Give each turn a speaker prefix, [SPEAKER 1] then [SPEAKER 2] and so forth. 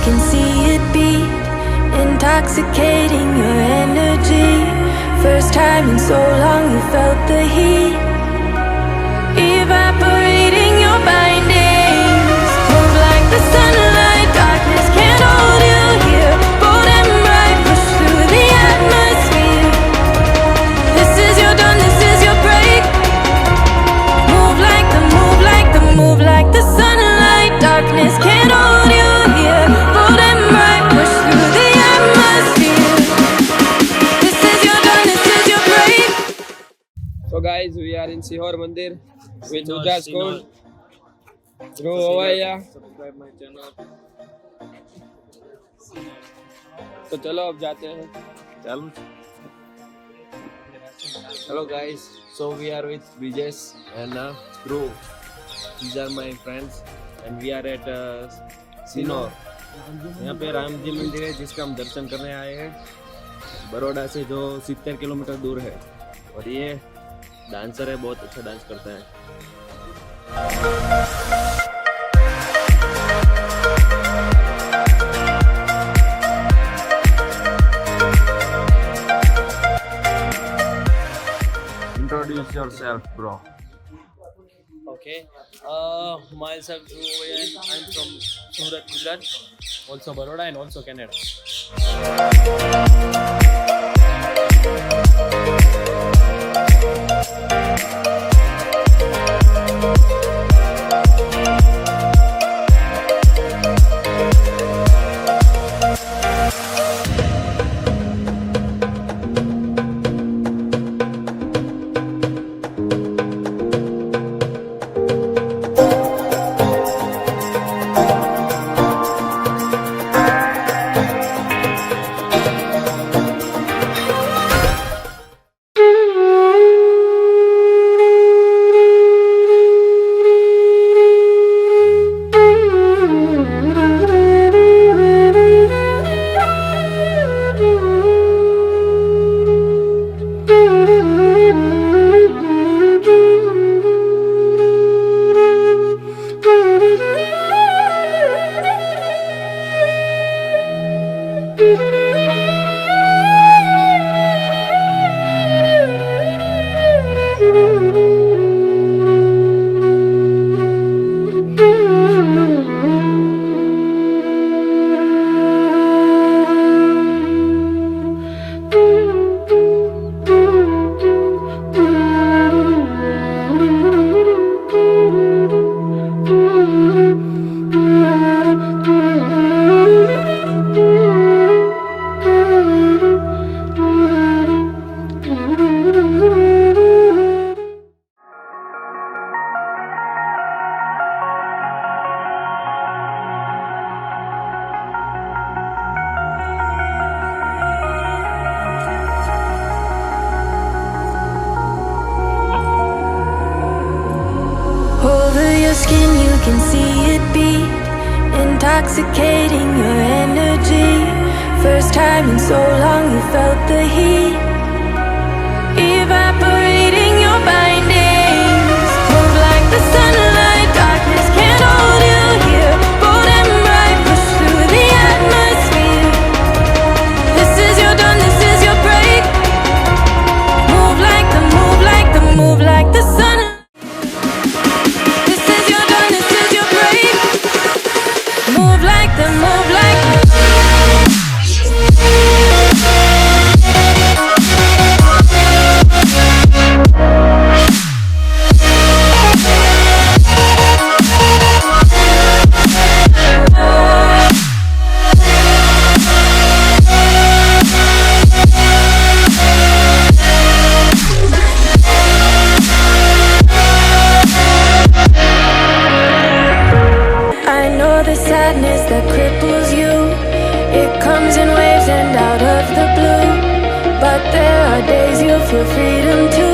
[SPEAKER 1] can see it beat, intoxicating your energy. First time in so long you felt the heat, evaporating your bindings. Move like the sunlight, darkness can't hold you here. Bold and bright, push through the atmosphere. This is your dawn, this is your break. Move like the, move like the, move like the sunlight, darkness can't hold you here. Bold and bright, push through the atmosphere. This is your dawn, this is your break.
[SPEAKER 2] So guys, we are in Sihor Mandir with Ujas Khunt. Bro, how are ya?
[SPEAKER 3] Subscribe my channel.
[SPEAKER 2] तो चलो अब जाते हैं.
[SPEAKER 3] Chalo.
[SPEAKER 2] Hello guys, so we are with Brijesh and Bro.
[SPEAKER 3] These are my friends and we are at SINOR. यहाँ पे राम जी मंदिर है जिसका हम दर्शन करने आए हैं, बड़ौदा से जो 70 किलोमीटर दूर है. और ये डांसर है, बहुत अच्छा डांस करता है.
[SPEAKER 4] Introduce yourself, bro.
[SPEAKER 5] Okay, myself Ujas. I'm from Surat, Gujarat, also Baroda and also Canada.
[SPEAKER 1] Skin, you can see it beat, intoxicating your energy. First time in so long you felt the heat, evaporating your bindings. Move like the sunlight, darkness can't hold you here. Bold and bright, push through the atmosphere. This is your dawn, this is your break. Move like the, move like the, move like the sun. Move like the, move like the. Sadness that cripples you, it comes in waves and out of the blue. But there are days you feel freedom too.